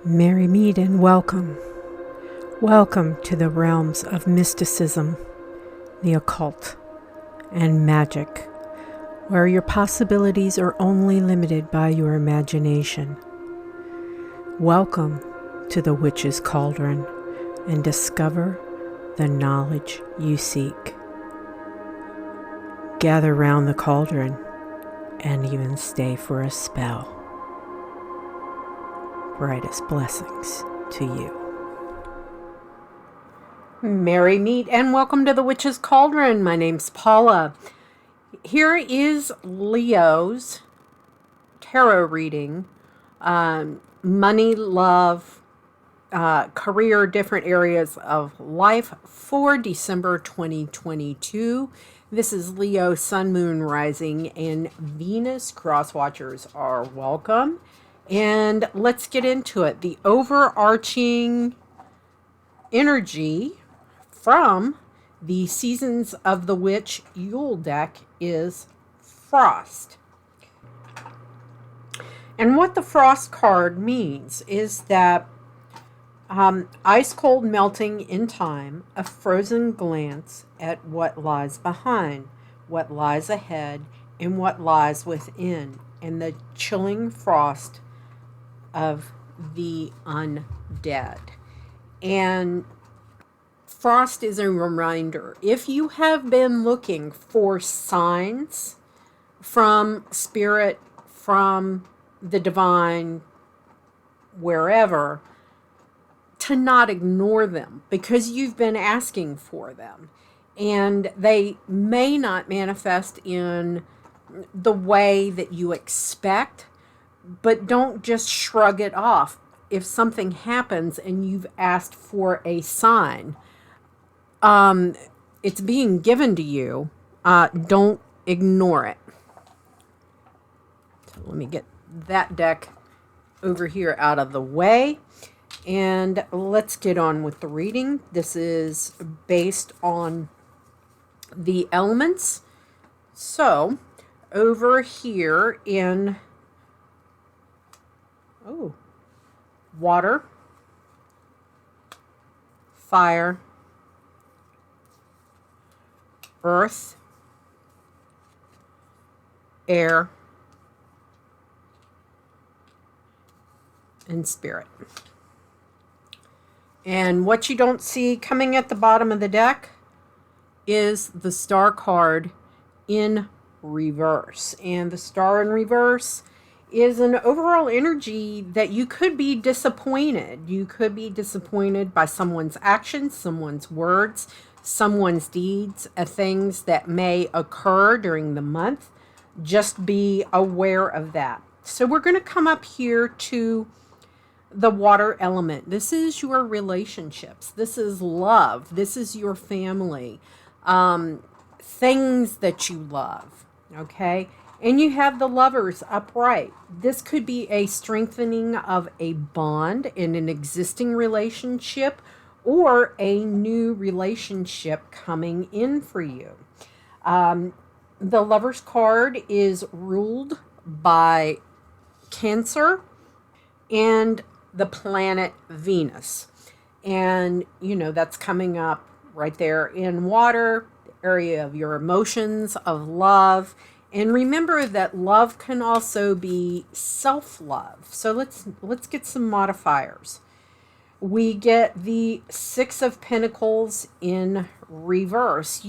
Merry meet and welcome. Welcome to the realms of mysticism, the occult, and magic, where your possibilities are only limited by your imagination. Welcome to the witch's cauldron and discover the knowledge you seek. Gather round the cauldron and even stay for a spell. Brightest blessings to you. Merry meet and welcome to the Witch's Cauldron. My name's Paula. Here is Leo's tarot reading. Money, love, career, different areas of life for December 2022. This is Leo, Sun, Moon, Rising, and Venus. Cross-watchers are welcome. And let's get into it. The overarching energy from the Seasons of the Witch Yule deck is Frost. And what the Frost card means is that ice cold melting in time, a frozen glance at what lies behind, what lies ahead, and what lies within, and the chilling frost of the undead. And frost is a reminder. If you have been looking for signs from spirit, from the divine, wherever, to not ignore them because you've been asking for them. And they may not manifest in the way that you expect, but don't just shrug it off. If something happens and you've asked for a sign, it's being given to you. Don't ignore it. So let me get that deck over here out of the way. And let's get on with the reading. This is based on the elements. So over here in water, fire, earth, air, and spirit. And what you don't see coming at the bottom of the deck is the star card in reverse. And the star in reverse is an overall energy that you could be disappointed. You could be disappointed by someone's actions, someone's words, someone's deeds, things that may occur during the month. Just be aware of that. So we're going to come up here to the water element. This is your relationships. This is love. This is your family. Things that you love. Okay? And you have the lovers upright. This could be a strengthening of a bond in an existing relationship or a new relationship coming in for you. The Lover's card is ruled by Cancer and the planet Venus. And, that's coming up right there in water, the area of your emotions, of love. And remember that love can also be self-love. So let's get some modifiers. We get the Six of Pentacles in reverse.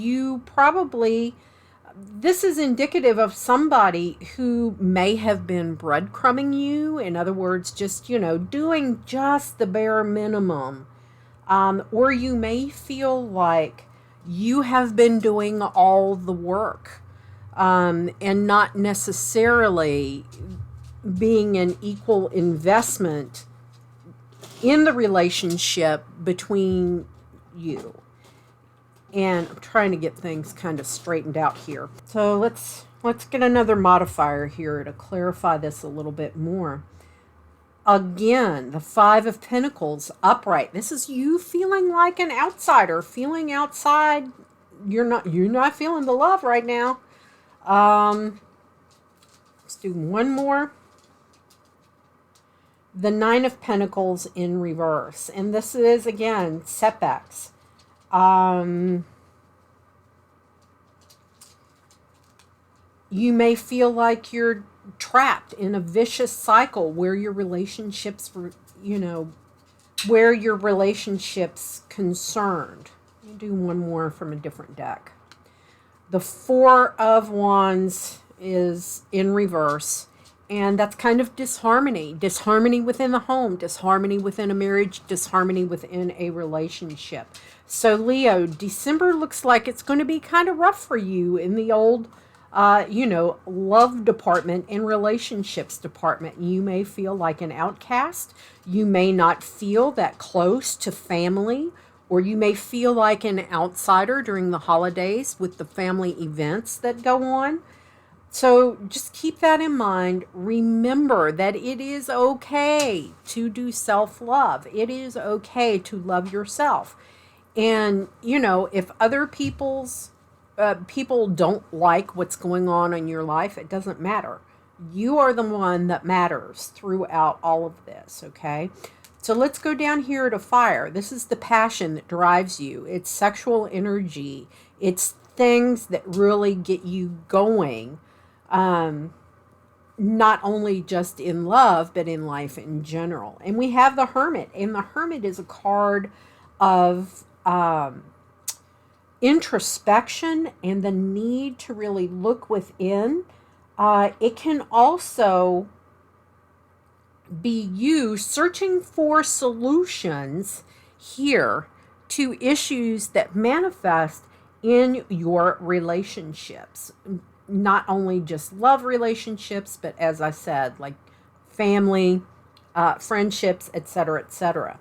This is indicative of somebody who may have been breadcrumbing you. In other words, just, doing just the bare minimum. Or you may feel like you have been doing all the work. And not necessarily being an equal investment in the relationship between you. And I'm trying to get things kind of straightened out here. So let's get another modifier here to clarify this a little bit more. Again, the Five of Pentacles upright. This is you feeling like an outsider, feeling outside. You're not feeling the love right now. Let's do one more. the Nine of Pentacles in reverse. And this is, again, setbacks. You may feel like you're trapped in a vicious cycle where your relationships, where your relationship's concerned. Let me do one more from a different deck. The Four of Wands is in reverse, and that's kind of disharmony. Disharmony within the home, disharmony within a marriage, disharmony within a relationship. So Leo, December looks like it's going to be kind of rough for you in the old love department and relationships department. You may feel like an outcast. You may not feel that close to family, or you may feel like an outsider during the holidays with the family events that go on. So just keep that in mind. Remember that it is okay to do self-love. It is okay to love yourself. And, if other people don't like what's going on in your life, it doesn't matter. You are the one that matters throughout all of this, okay? So let's go down here to fire. This is the passion that drives you. It's sexual energy. It's things that really get you going, not only just in love, but in life in general. And we have the Hermit. And the Hermit is a card of introspection and the need to really look within. It can also be you searching for solutions here to issues that manifest in your relationships. Not only just love relationships, but as I said, like family, friendships, etc., etc.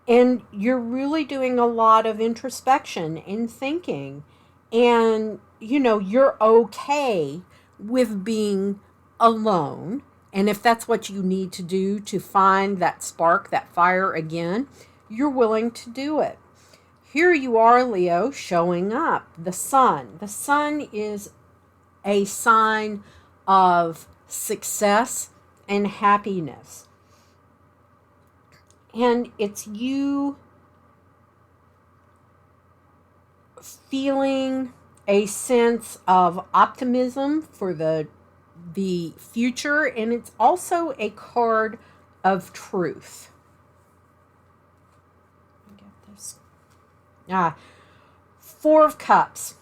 And you're really doing a lot of introspection and thinking. And, you're okay with being alone. And if that's what you need to do to find that spark, that fire again, you're willing to do it. Here you are, Leo, showing up. The Sun. The Sun is a sign of success and happiness. And it's you feeling a sense of optimism for the future, and it's also a card of truth. Let me get this. Four of Cups.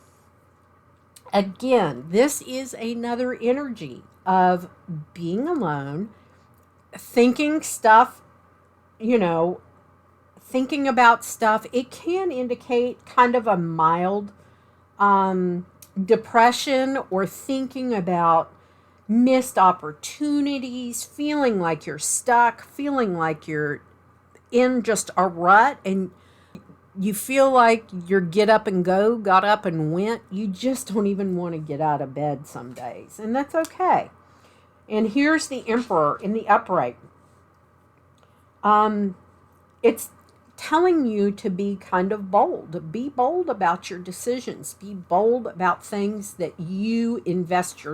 Again, this is another energy of being alone, thinking stuff, thinking about stuff. It can indicate kind of a mild depression, or thinking about missed opportunities, feeling like you're stuck, feeling like you're in just a rut, and you feel like your get up and go, got up and went. You just don't even want to get out of bed some days, and that's okay. And here's the Emperor in the upright. It's telling you to be kind of bold. Be bold about your decisions. Be bold about things that you invest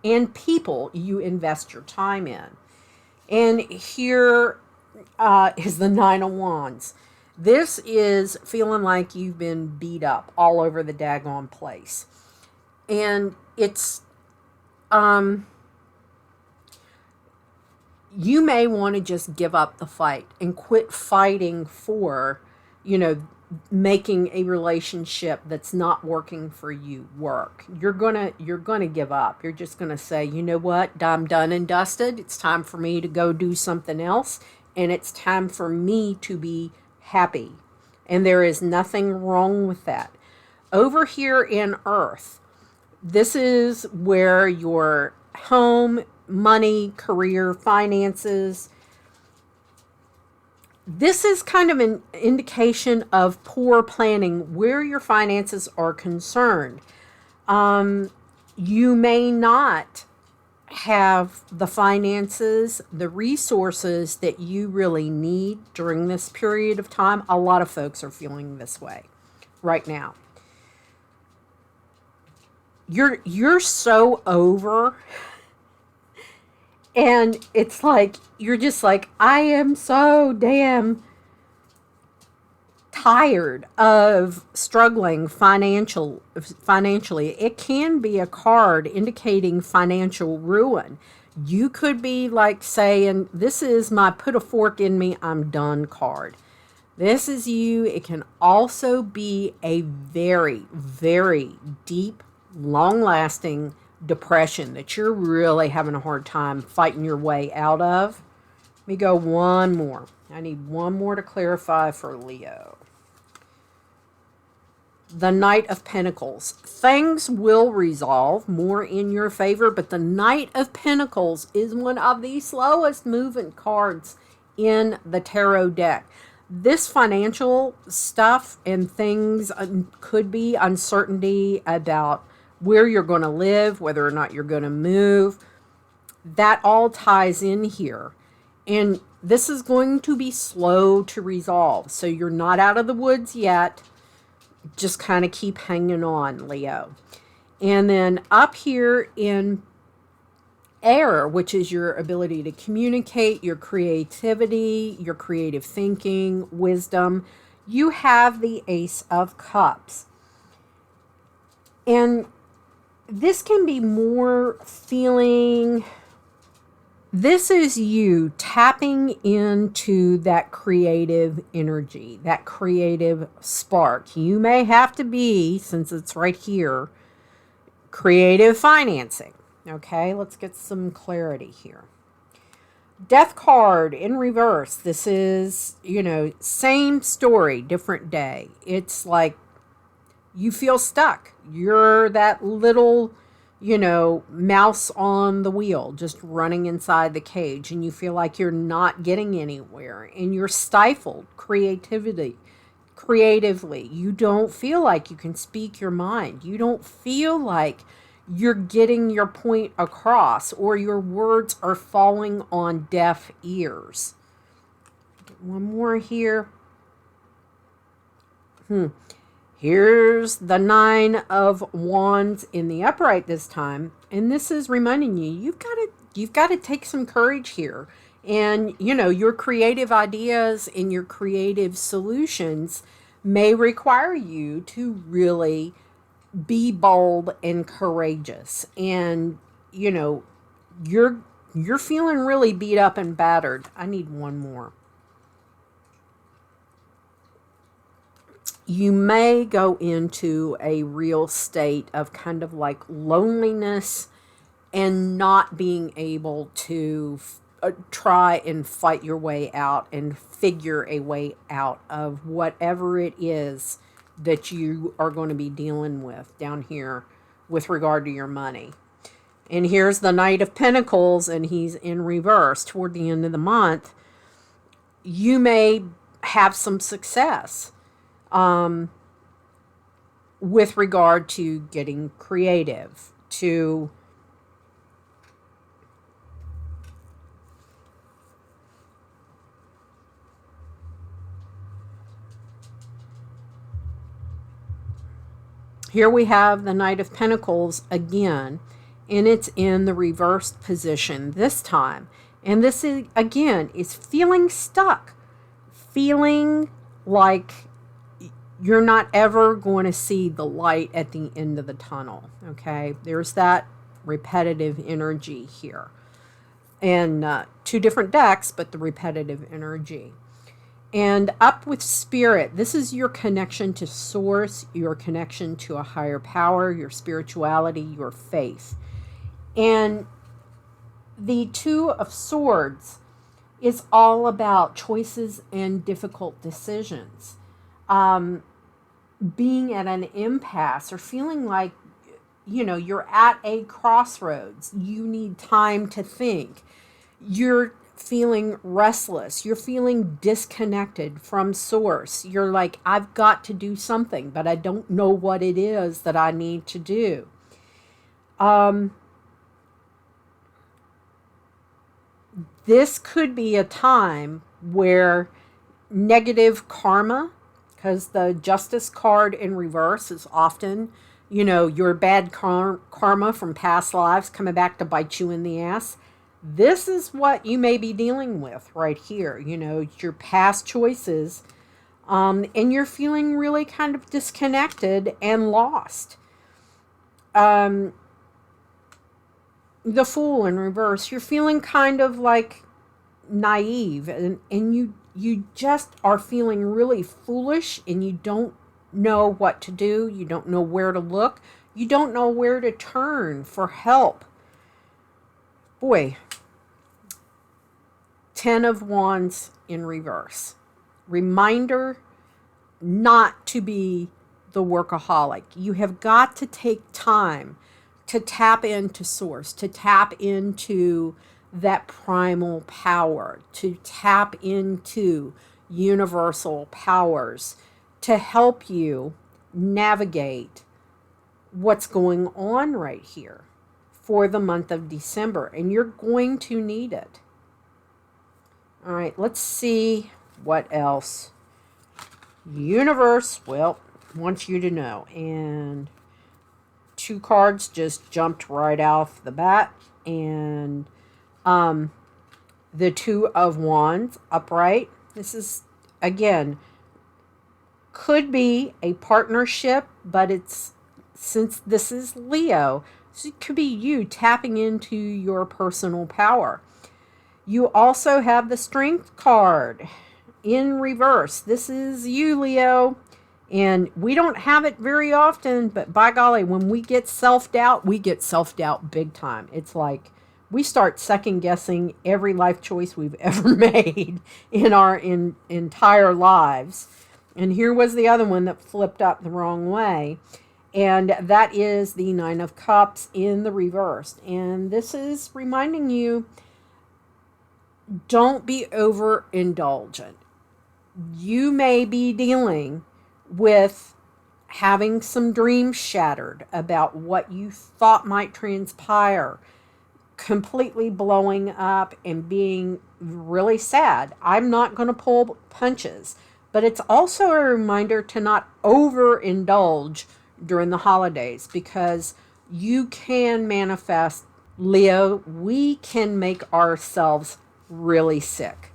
and people you invest your time in. And here is the Nine of Wands. This is feeling like you've been beat up all over the daggone place. And it's, you may want to just give up the fight and quit fighting for, making a relationship that's not working for you work. You're gonna give up. You're just gonna say, you know what, I'm done and dusted. It's time for me to go do something else, and it's time for me to be happy. And there is nothing wrong with that. Over here in Earth, this is where your home, money, career, finances. This is kind of an indication of poor planning where your finances are concerned. You may not have the finances, the resources that you really need during this period of time. A lot of folks are feeling this way right now. You're so over And it's like, you're just like, I am so damn tired of struggling financially. It can be a card indicating financial ruin. You could be like saying, this is my put a fork in me, I'm done card. This is you. It can also be a very, very deep, long lasting depression that you're really having a hard time fighting your way out of. Let me go one more. I need one more to clarify for Leo. The Knight of Pentacles. Things will resolve more in your favor, but the Knight of Pentacles is one of the slowest moving cards in the tarot deck. This financial stuff and things could be uncertainty about where you're going to live, whether or not you're going to move. That all ties in here. And this is going to be slow to resolve. So you're not out of the woods yet. Just kind of keep hanging on, Leo. And then up here in air, which is your ability to communicate, your creativity, your creative thinking, wisdom, you have the Ace of Cups. And this can be more feeling, this is you tapping into that creative energy, that creative spark. You may have to be, since it's right here, creative financing. Okay, let's get some clarity here. Death card in reverse. This is, same story, different day. It's like you feel stuck. You're that little, mouse on the wheel, just running inside the cage, and you feel like you're not getting anywhere, and you're stifled creatively. You don't feel like you can speak your mind. You don't feel like you're getting your point across, or your words are falling on deaf ears. One more here. Here's the Nine of Wands in the upright this time, and this is reminding you you've got to take some courage here, and your creative ideas and your creative solutions may require you to really be bold and courageous, and you're feeling really beat up and battered. I need one more. You may go into a real state of kind of like loneliness and not being able to try and fight your way out and figure a way out of whatever it is that you are going to be dealing with down here with regard to your money. And here's the Knight of Pentacles, and he's in reverse toward the end of the month. You may have some success with regard to getting creative, to here we have the Knight of Pentacles again, and it's in the reversed position this time. And this is, again, is feeling stuck, feeling like you're not ever going to see the light at the end of the tunnel. Okay, there's that repetitive energy here. And two different decks, but the repetitive energy. And up with Spirit, this is your connection to Source, your connection to a higher power, your spirituality, your faith. And the Two of Swords is all about choices and difficult decisions. Being at an impasse or feeling like, you're at a crossroads. You need time to think. You're feeling restless. You're feeling disconnected from Source. You're like, I've got to do something, but I don't know what it is that I need to do. This could be a time where negative karma, because the Justice card in reverse is often, your bad karma from past lives coming back to bite you in the ass. This is what you may be dealing with right here. You know, your past choices, and you're feeling really kind of disconnected and lost. Um, the Fool in reverse, you're feeling kind of like naive, and you just are feeling really foolish, and you don't know what to do. You don't know where to look. You don't know where to turn for help. Boy, 10 of Wands in reverse. Reminder not to be the workaholic. You have got to take time to tap into source, to tap into that primal power, to tap into universal powers to help you navigate what's going on right here for the month of December. And you're going to need it. All right, let's see what else. Universe, well, wants you to know. And 2 cards just jumped right off the bat. And the 2 of Wands upright. This is, again, could be a partnership, but it's, since this is Leo, so it could be you tapping into your personal power. You also have the Strength card in reverse. This is you, Leo. And we don't have it very often, but by golly, when we get self-doubt, we get self-doubt big time. It's like we start second-guessing every life choice we've ever made in our entire lives. And here was the other one that flipped up the wrong way. And that is the 9 of Cups in the reverse. And this is reminding you, don't be overindulgent. You may be dealing with having some dreams shattered about what you thought might transpire, completely blowing up and being really sad. I'm not going to pull punches, but it's also a reminder to not overindulge during the holidays, because you can manifest, Leo, we can make ourselves really sick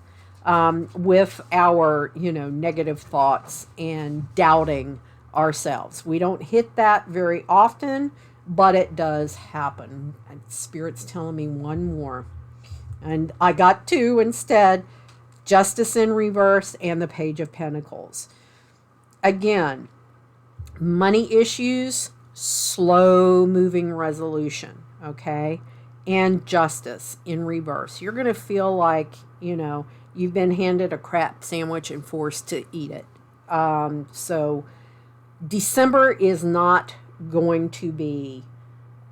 with our, negative thoughts and doubting ourselves. We don't hit that very often, but it does happen. And Spirit's telling me one more. And I got 2 instead. Justice in reverse and the Page of Pentacles. Again, money issues, slow moving resolution, okay? And justice in reverse. You're going to feel like, you've been handed a crap sandwich and forced to eat it. So December is not going to be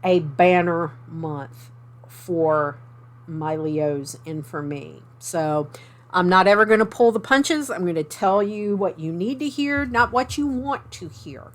a banner month for my Leos and for me. So I'm not ever going to pull the punches. I'm going to tell you what you need to hear, not what you want to hear.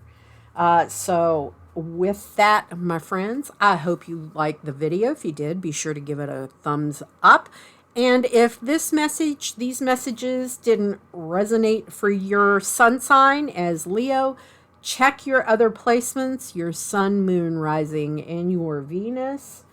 So with that, my friends, I hope you liked the video. If you did, be sure to give it a thumbs up. And if these messages didn't resonate for your sun sign as Leo, check your other placements, your sun, moon, rising, and your Venus,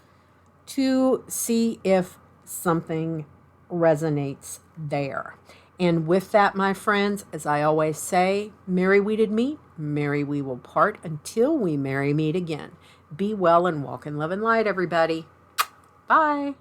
to see if something resonates there. And with that, my friends, as I always say, merry we did meet, merry we will part, until we merry meet again. Be well and walk in love and light, everybody. Bye.